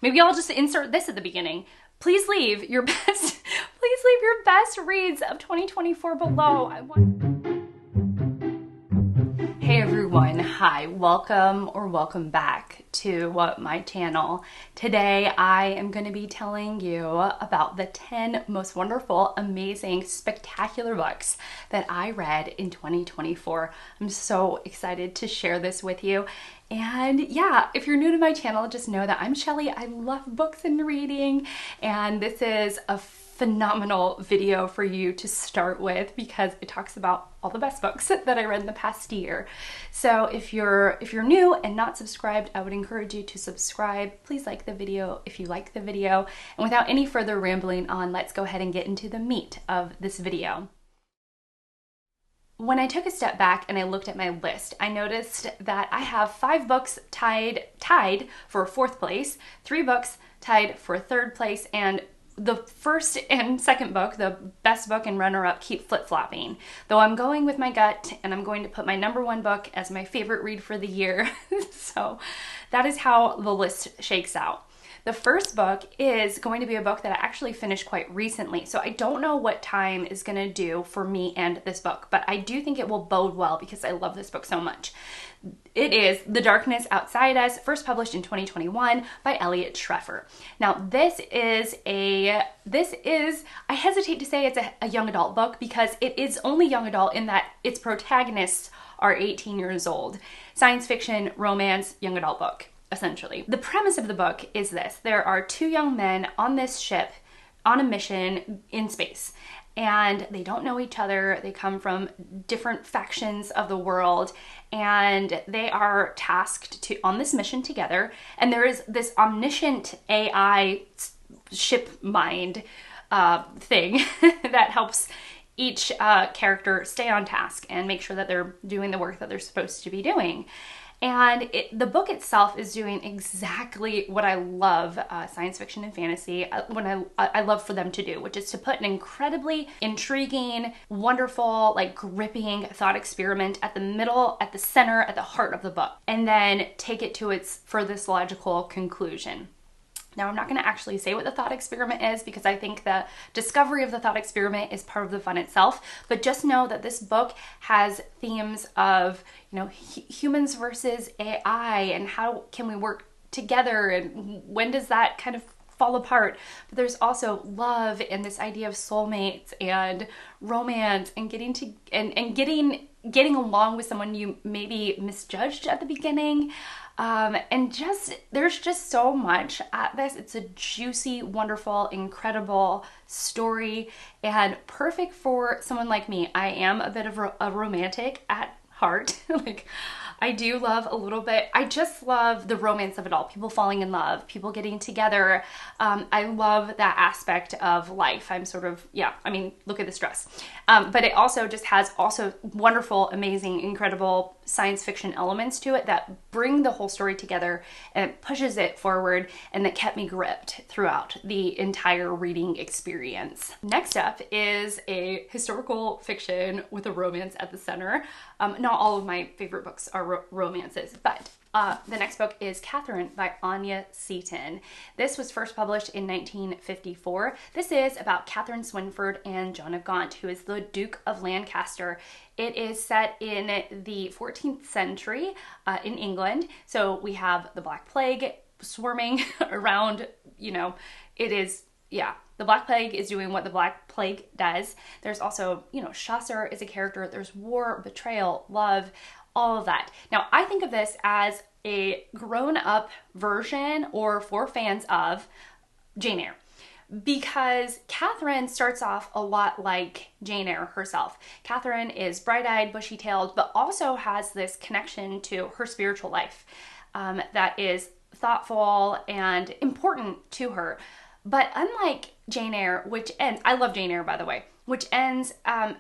Maybe I'll just insert this at the beginning. Please leave your best reads of 2024 below. Hey everyone, hi, welcome or welcome back to my channel. Today I am going to be telling you about the 10 most wonderful, amazing, spectacular books that I read in 2024. I'm so excited to share this with you. And yeah, if you're new to my channel, just know that I'm Shelly. I love books and reading, and this is a phenomenal video for you to start with because it talks about all the best books that I read in the past year. So if you're new and not subscribed, I would encourage you to subscribe. Please like the video if you like the video. And without any further rambling on, let's go ahead and get into the meat of this video. When I took a step back and I looked at my list, I noticed that I have 5 books tied for 4th place, 3 books tied for 3rd place, and the first and second book, the best book and runner-up, keep flip-flopping. Though I'm going with my gut and I'm going to put my #1 book as my favorite read for the year. So that is how the list shakes out. The first book is going to be a book that I actually finished quite recently, so I don't know what time is going to do for me and this book, but I do think it will bode well because I love this book so much. It is The Darkness Outside Us, first published in 2021 by Eliot Schrefer. Now I hesitate to say it's a young adult book because it is only young adult in that its protagonists are 18 years old. Science fiction, romance, young adult book. Essentially. The premise of the book is this. There are 2 young men on this ship on a mission in space, and they don't know each other. They come from different factions of the world, and they are tasked on this mission together, and there is this omniscient AI ship mind thing that helps each character stay on task and make sure that they're doing the work that they're supposed to be doing. And the book itself is doing exactly what I love science fiction and fantasy, I love for them to do, which is to put an incredibly intriguing, wonderful, like gripping thought experiment at the middle, at the center, at the heart of the book, and then take it to its furthest logical conclusion. Now, I'm not going to actually say what the thought experiment is because I think the discovery of the thought experiment is part of the fun itself, but just know that this book has themes of, humans versus AI and how can we work together and when does that kind of fall apart. But there's also love and this idea of soulmates and romance and getting along with someone you maybe misjudged at the beginning. And there's just so much at this. It's a juicy, wonderful, incredible story and perfect for someone like me. I am a bit of a romantic at heart. Like, I do love a little bit. I just love the romance of it all. People falling in love, people getting together. I love that aspect of life. I'm sort of, look at this dress. But it also just has wonderful, amazing, incredible science fiction elements to it that bring the whole story together and it pushes it forward, and that kept me gripped throughout the entire reading experience. Next up is a historical fiction with a romance at the center. Not all of my favorite books are romances, but the next book is Katherine by Anya Seton. This was first published in 1954. This is about Katherine Swynford and John of Gaunt, who is the Duke of Lancaster. It is set in the 14th century in England. So we have the Black Plague swarming around, the Black Plague is doing what the Black Plague does. There's also, Chaucer is a character. There's war, betrayal, love, all of that. Now, I think of this as a grown-up version, or for fans of, Jane Eyre, because Katherine starts off a lot like Jane Eyre herself. Katherine is bright-eyed, bushy-tailed, but also has this connection to her spiritual life that is thoughtful and important to her. But unlike Jane Eyre, which ends, I love Jane Eyre, by the way, which ends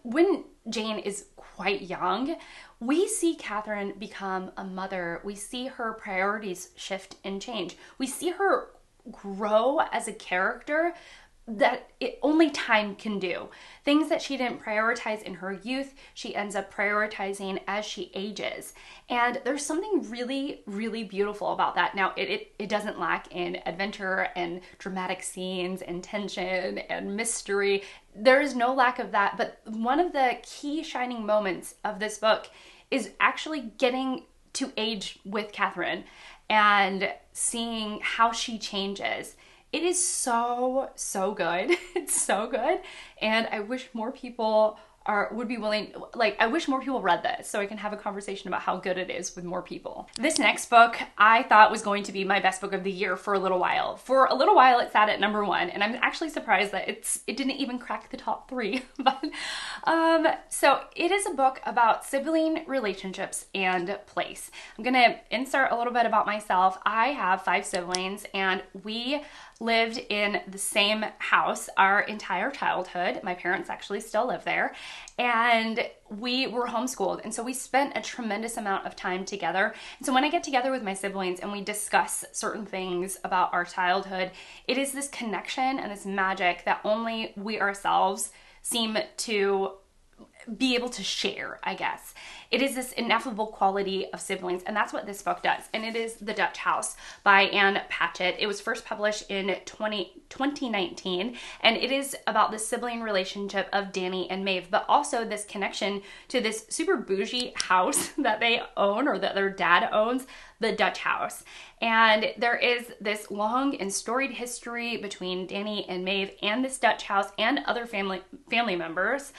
when Jane is quite young, we see Katherine become a mother. We see her priorities shift and change. We see her grow as a character only time can do. Things that she didn't prioritize in her youth, she ends up prioritizing as she ages. And there's something really, really beautiful about that. Now, it doesn't lack in adventure and dramatic scenes and tension and mystery. There is no lack of that. But one of the key shining moments of this book is actually getting to age with Katherine and seeing how she changes. It is so, so good. It's so good. And I wish more people would be willing, like, I wish more people read this so I can have a conversation about how good it is with more people. This next book I thought was going to be my best book of the year for a little while. For a little while it sat at number 1, and I'm actually surprised that it didn't even crack the top 3. But so it is a book about sibling relationships and place. I'm gonna insert a little bit about myself. I have 5 siblings, and we lived in the same house our entire childhood. My parents actually still live there, and we were homeschooled, and so we spent a tremendous amount of time together. And so when I get together with my siblings and we discuss certain things about our childhood, it is this connection and this magic that only we ourselves seem to be able to share, I guess. It is this ineffable quality of siblings, and that's what this book does. And it is The Dutch House by Ann Patchett. It was first published in 2019, and it is about the sibling relationship of Danny and Maeve, but also this connection to this super bougie house that they own, or that their dad owns, the Dutch House. And there is this long and storied history between Danny and Maeve and this Dutch house and other family members.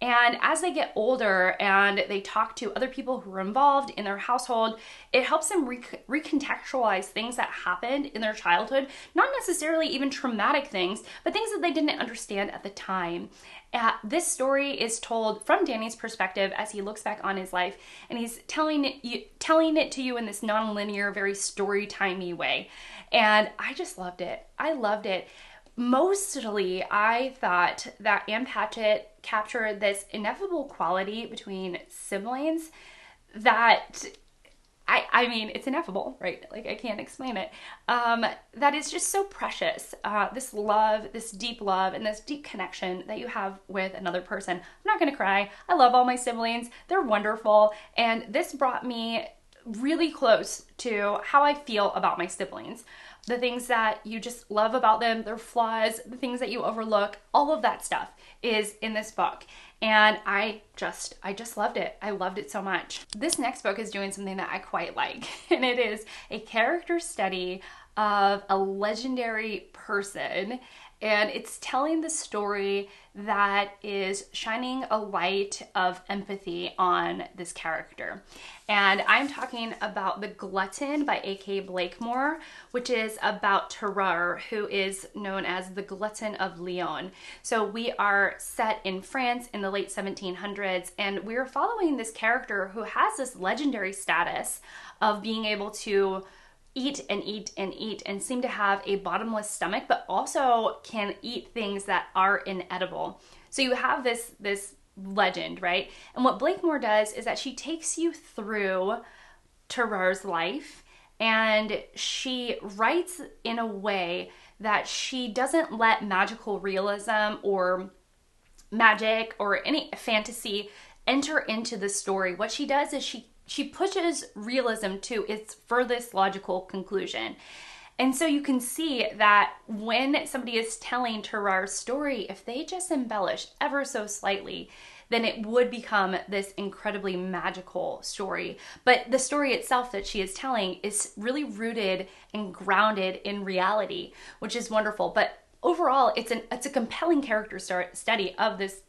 And as they get older and they talk to other people who are involved in their household, it helps them recontextualize things that happened in their childhood, not necessarily even traumatic things, but things that they didn't understand at the time. This story is told from Danny's perspective as he looks back on his life, and he's telling it to you in this non-linear, very story-timey way. And I just loved it. I loved it. Mostly, I thought that Ann Patchett captured this ineffable quality between siblings that, I mean, it's ineffable, right? Like, I can't explain it. That is just so precious. This love, this deep love, and this deep connection that you have with another person. I'm not gonna cry. I love all my siblings. They're wonderful. And this brought me really close to how I feel about my siblings. The things that you just love about them, their flaws, the things that you overlook, all of that stuff is in this book. And I just loved it. I loved it so much. This next book is doing something that I quite like, and it is a character study of a legendary person, and it's telling the story that is shining a light of empathy on this character. And I'm talking about The Glutton by A.K. Blakemore, which is about Terreur, who is known as the Glutton of Lyon. So we are set in France in the late 1700s, and we're following this character who has this legendary status of being able to eat and eat and eat and seem to have a bottomless stomach, but also can eat things that are inedible. So you have this legend, right? And what Blakemore does is that she takes you through Terreur's life, and she writes in a way that she doesn't let magical realism or magic or any fantasy enter into the story. What she does is she pushes realism to its furthest logical conclusion. And so you can see that when somebody is telling Terreur's story, if they just embellish ever so slightly, then it would become this incredibly magical story. But the story itself that she is telling is really rooted and grounded in reality, which is wonderful. But overall, it's a compelling character study of this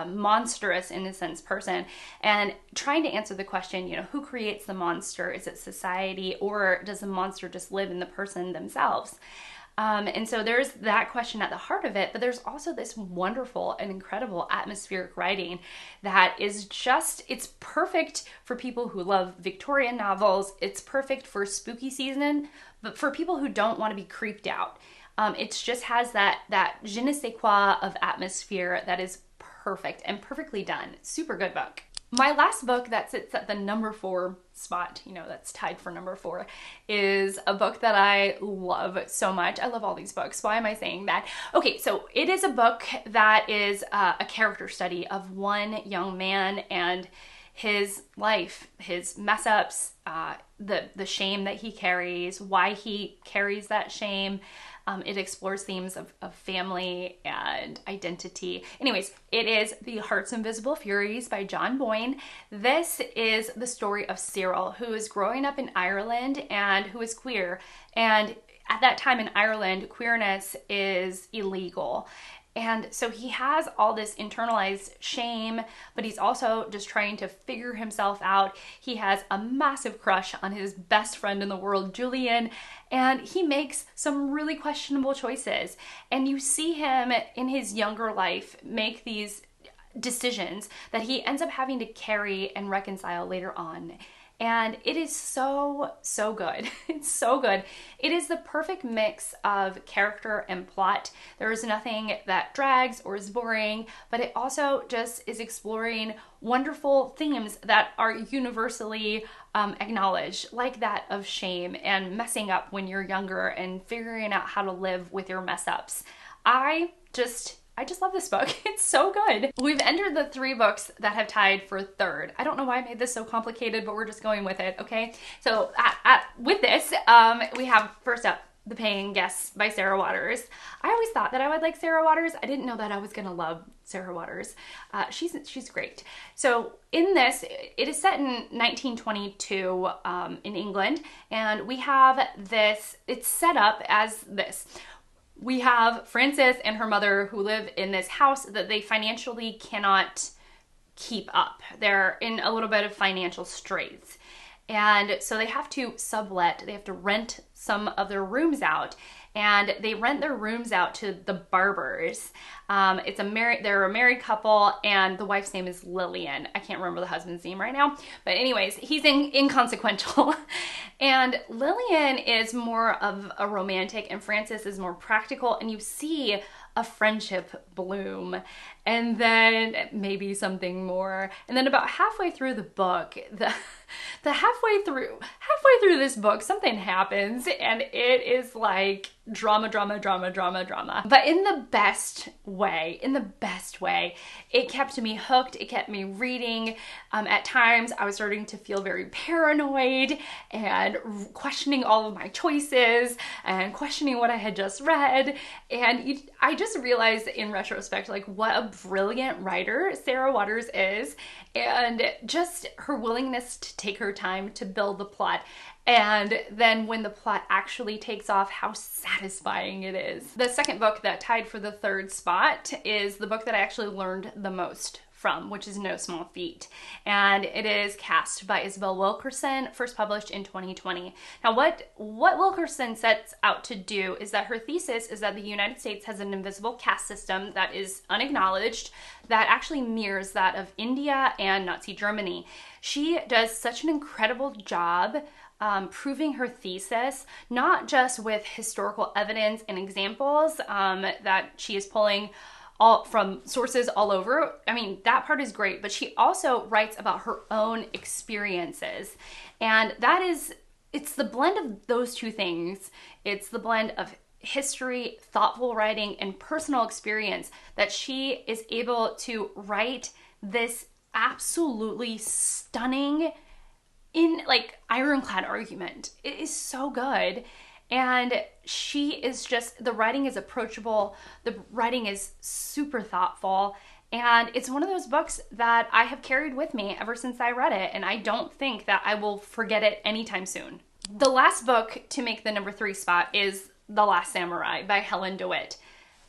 monstrous, in a sense, person, and trying to answer the question, who creates the monster? Is it society, or does the monster just live in the person themselves? And so there's that question at the heart of it, but there's also this wonderful and incredible atmospheric writing that is it's perfect for people who love Victorian novels. It's perfect for spooky season, but for people who don't want to be creeped out. It just has that je ne sais quoi of atmosphere that is perfect and perfectly done. Super good book. My last book that sits at the number 4 spot, you know, that's tied for number 4, is a book that I love so much. I love all these books. Why am I saying that? Okay, so it is a book that is a character study of one young man and his life, his mess ups, the shame that he carries, why he carries that shame. It explores themes of family and identity. Anyways, it is The Heart's Invisible Furies by John Boyne. This is the story of Cyril, who is growing up in Ireland and who is queer. And at that time in Ireland, queerness is illegal. And so he has all this internalized shame, but he's also just trying to figure himself out. He has a massive crush on his best friend in the world, Julian, and he makes some really questionable choices. And you see him in his younger life make these decisions that he ends up having to carry and reconcile later on. And it is so, so good. It's so good. It is the perfect mix of character and plot. There is nothing that drags or is boring, but it also just is exploring wonderful themes that are universally acknowledged, like that of shame and messing up when you're younger and figuring out how to live with your mess ups. I just love this book. It's so good. We've entered the 3 books that have tied for 3rd. I don't know why I made this so complicated, but we're just going with it, okay? So with this, we have first up, The Paying Guests by Sarah Waters. I always thought that I would like Sarah Waters. I didn't know that I was gonna love Sarah Waters. She's great. So in this, it is set in 1922 in England, and we have this, it's set up as this. We have Frances and her mother who live in this house that they financially cannot keep up. They're in a little bit of financial straits. And so they have to sublet, they have to rent some of their rooms out. And they rent their rooms out to the Barbers. They're a married couple, and the wife's name is Lillian. I can't remember the husband's name right now. But anyways, he's inconsequential. And Lillian is more of a romantic, and Frances is more practical. And you see a friendship bloom, and then maybe something more. And then about halfway through the book, halfway through this book, something happens, and it is like drama. But in the best way. It kept me hooked. It kept me reading. At times, I was starting to feel very paranoid and questioning all of my choices and questioning what I had just read. And I just realized in retrospect, like, what a brilliant writer Sarah Waters is, and just her willingness to take her time to build the plot. And then when the plot actually takes off, how satisfying it is. The second book that tied for the 3rd spot is the book that I actually learned the most from, which is No Small Feat. And it is Cast by Isabel Wilkerson, first published in 2020. Now what Wilkerson sets out to do is that her thesis is that the United States has an invisible caste system that is unacknowledged, that actually mirrors that of India and Nazi Germany. She does such an incredible job proving her thesis, not just with historical evidence and examples that she is pulling all from sources all over. I mean, that part is great, but she also writes about her own experiences. And it's the blend of those two things. It's the blend of history, thoughtful writing, and personal experience that she is able to write this absolutely stunning, ironclad argument. It is so good. And the writing is approachable, the writing is super thoughtful, and it's one of those books that I have carried with me ever since I read it, and I don't think that I will forget it anytime soon. The last book to make the number 3 spot is The Last Samurai by Helen DeWitt.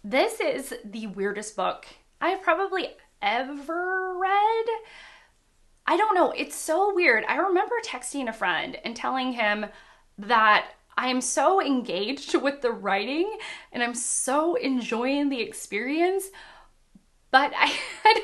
This is the weirdest book I have probably ever read. I don't know, it's so weird. I remember texting a friend and telling him that I am so engaged with the writing and I'm so enjoying the experience, but I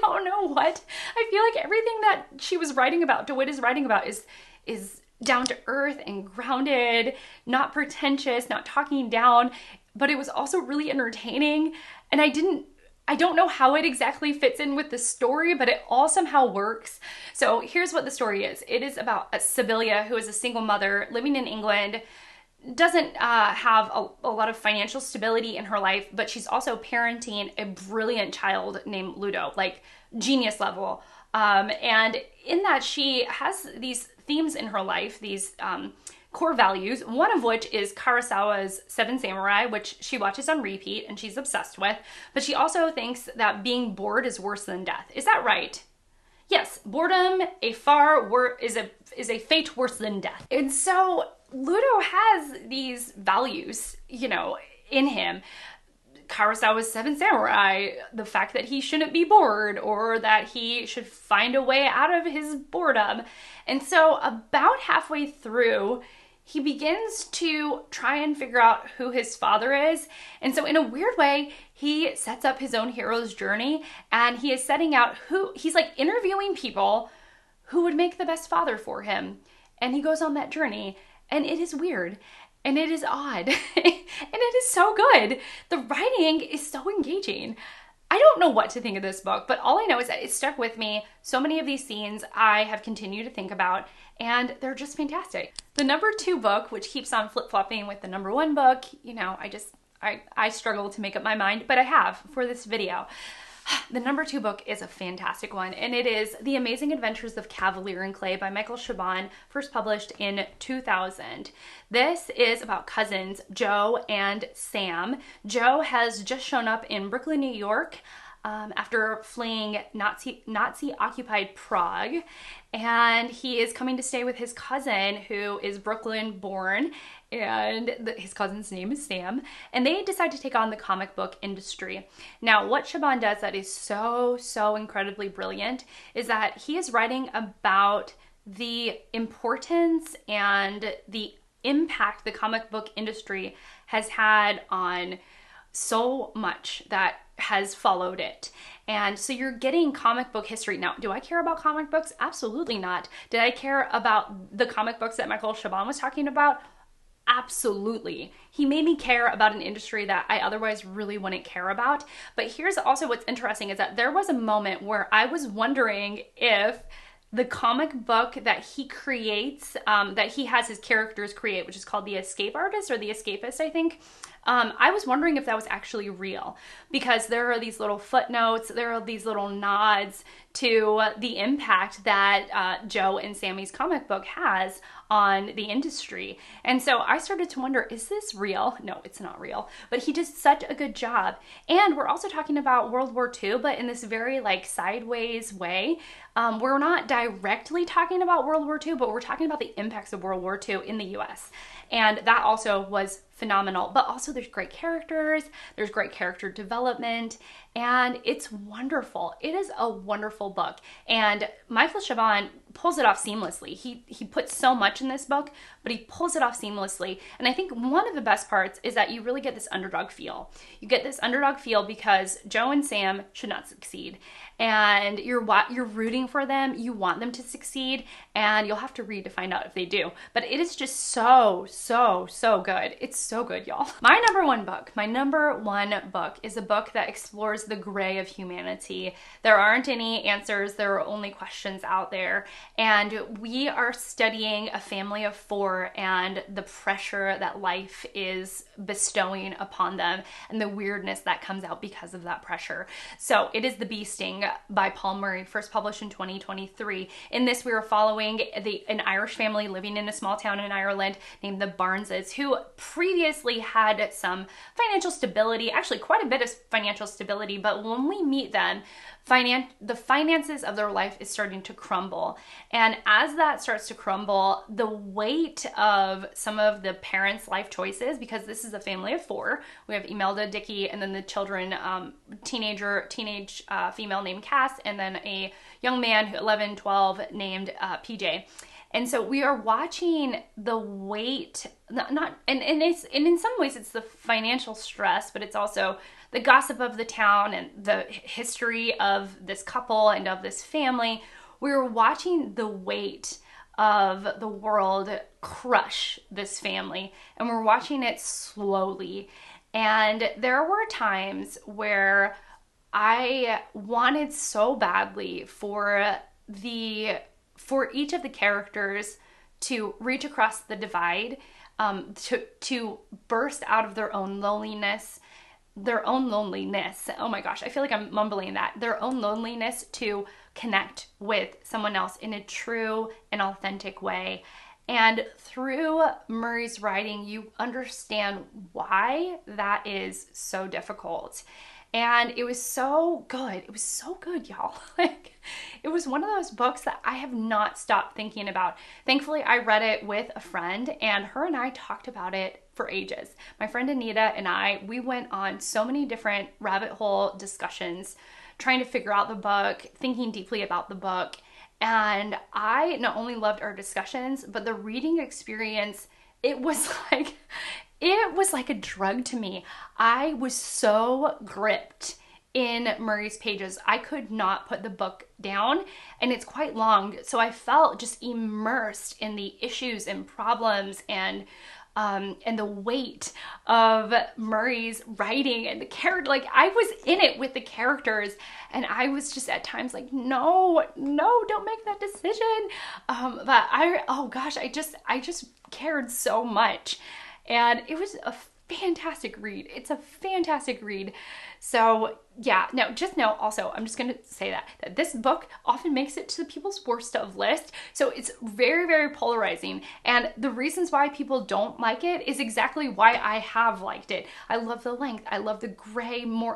don't know what. I feel like everything that she was writing about, DeWitt is writing about, is down to earth and grounded, not pretentious, not talking down, but it was also really entertaining. And I didn't I don't know how it exactly fits in with the story, but it all somehow works. So here's what the story is. It is about Sibylla, who is a single mother living in England, doesn't have a lot of financial stability in her life, but she's also parenting a brilliant child named Ludo, like genius level. And in that, she has these themes in her life, these core values, one of which is Kurosawa's Seven Samurai, which she watches on repeat and she's obsessed with, but she also thinks that being bored is worse than death. Is that right? Yes, boredom is a fate worse than death. And so Ludo has these values, you know, in him. Kurosawa's Seven Samurai, the fact that he shouldn't be bored or that he should find a way out of his boredom. And so about halfway through, he begins to try and figure out who his father is. And so in a weird way, he sets up his own hero's journey, and he is setting out he's like interviewing people who would make the best father for him. And he goes on that journey, and it is weird. And it is odd. And it is so good. The writing is so engaging. I don't know what to think of this book, but all I know is that it stuck with me. So many of these scenes I have continued to think about, and they're just fantastic. The number 2 book, which keeps on flip-flopping with the number 1 book, you know, I struggle to make up my mind, but I have for this video. The number 2 book is a fantastic one, and it is The Amazing Adventures of Cavalier and Clay by Michael Chabon, first published in 2000. This is about cousins Joe and Sam. Joe has just shown up in Brooklyn, New York, after fleeing Nazi-occupied Prague, and he is coming to stay with his cousin, who is Brooklyn-born, and his cousin's name is Sam, and they decide to take on the comic book industry. Now, what Chabon does that is so incredibly brilliant is that he is writing about the importance and the impact the comic book industry has had on so much that has followed it. And so you're getting comic book history. Now, do I care about comic books? Absolutely not. Did I care about the comic books that Michael Chabon was talking about? Absolutely. He made me care about an industry that I otherwise really wouldn't care about. But here's also what's interesting is that there was a moment where I was wondering if the comic book that he creates, that he has his characters create, which is called The Escape Artist or The Escapist, I think. I was wondering if that was actually real, because there are these little footnotes, there are these little nods to the impact that Joe and Sammy's comic book has on the industry. And so I started to wonder, is this real? No, it's not real, but he did such a good job. And we're also talking about World War II, but in this very like sideways way. We're not directly talking about World War II, but we're talking about the impacts of World War II in the US. And that also was phenomenal. But also there's great characters, there's great character development, and it's wonderful. It is a wonderful book. And Michael Chabon pulls it off seamlessly. He puts so much in this book, but he pulls it off seamlessly. And I think one of the best parts is that you really get this underdog feel. You get this underdog feel because Joe and Sam should not succeed. And you're rooting for them, you want them to succeed, and you'll have to read to find out if they do. But it is just so good. It's so good, y'all. My number one book is a book that explores the gray of humanity. There aren't any answers, there are only questions out there. And we are studying a family of 4 and the pressure that life is bestowing upon them and the weirdness that comes out because of that pressure. So it is The Bee Sting by Paul Murray, first published in 2023. In this, we are following an Irish family living in a small town in Ireland named the Barneses, who previously had some financial stability, actually quite a bit of financial stability, but when we meet them, the finances of their life is starting to crumble. And as that starts to crumble, the weight of some of the parents' life choices, because this is a family of 4, we have Imelda, Dickie, and then the children, teenage female named Cass, and then a young man, 11, 12, named PJ. And so we are watching the weight, and in some ways it's the financial stress, but it's also the gossip of the town and the history of this couple and of this family. We're watching the weight of the world crush this family, and we're watching it slowly. And there were times where I wanted so badly for each of the characters to reach across the divide, to burst out of their own loneliness. Oh my gosh, I feel like I'm mumbling that. Their own loneliness to connect with someone else in a true and authentic way. And through Murray's writing, you understand why that is so difficult. And it was so good. It was so good, y'all. Like, it was one of those books that I have not stopped thinking about. Thankfully, I read it with a friend, and her and I talked about it for ages. My friend Anita and we went on so many different rabbit hole discussions, trying to figure out the book, thinking deeply about the book. And I not only loved our discussions, but the reading experience, it was like a drug to me. I was so gripped in Murray's pages. I could not put the book down, and it's quite long. So I felt just immersed in the issues and problems and the weight of Murray's writing and the character. Like, I was in it with the characters, and I was just at times like, no, don't make that decision. But I just cared so much. And it was a fantastic read. It's a fantastic read. So yeah, now just know also, I'm just going to say that this book often makes it to the people's worst of list. So it's very, very polarizing. And the reasons why people don't like it is exactly why I have liked it. I love the length. I love the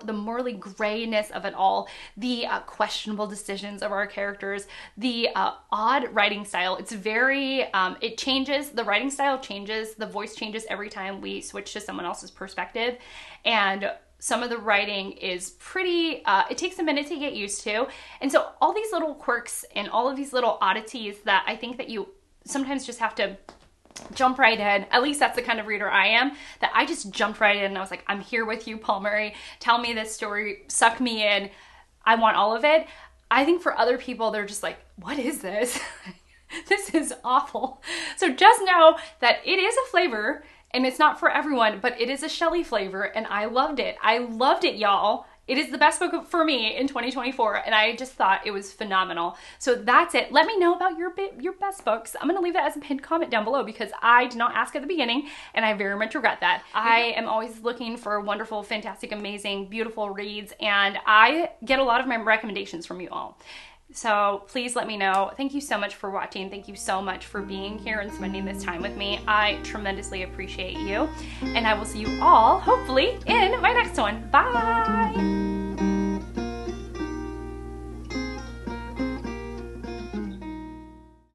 the morally grayness of it all, the questionable decisions of our characters, the odd writing style. It's very, it changes, the writing style changes, the voice changes every time we switch to someone else's perspective. And some of the writing is pretty, it takes a minute to get used to. And so all these little quirks and all of these little oddities that I think that you sometimes just have to jump right in. At least that's the kind of reader I am, that I just jumped right in and I was like, I'm here with you, Paul Murray. Tell me this story, suck me in. I want all of it. I think for other people, they're just like, what is this? This is awful. So just know that it is a flavor. And it's not for everyone, but it is a Shelley flavor, and I loved it. I loved it, y'all. It is the best book for me in 2024, and I just thought it was phenomenal. So that's it. Let me know about your best books. I'm gonna leave that as a pinned comment down below because I did not ask at the beginning, and I very much regret that. I am always looking for wonderful, fantastic, amazing, beautiful reads, and I get a lot of my recommendations from you all. So please let me know. Thank you so much for watching. Thank you so much for being here and spending this time with me. I tremendously appreciate you. And I will see you all, hopefully, in my next one. Bye!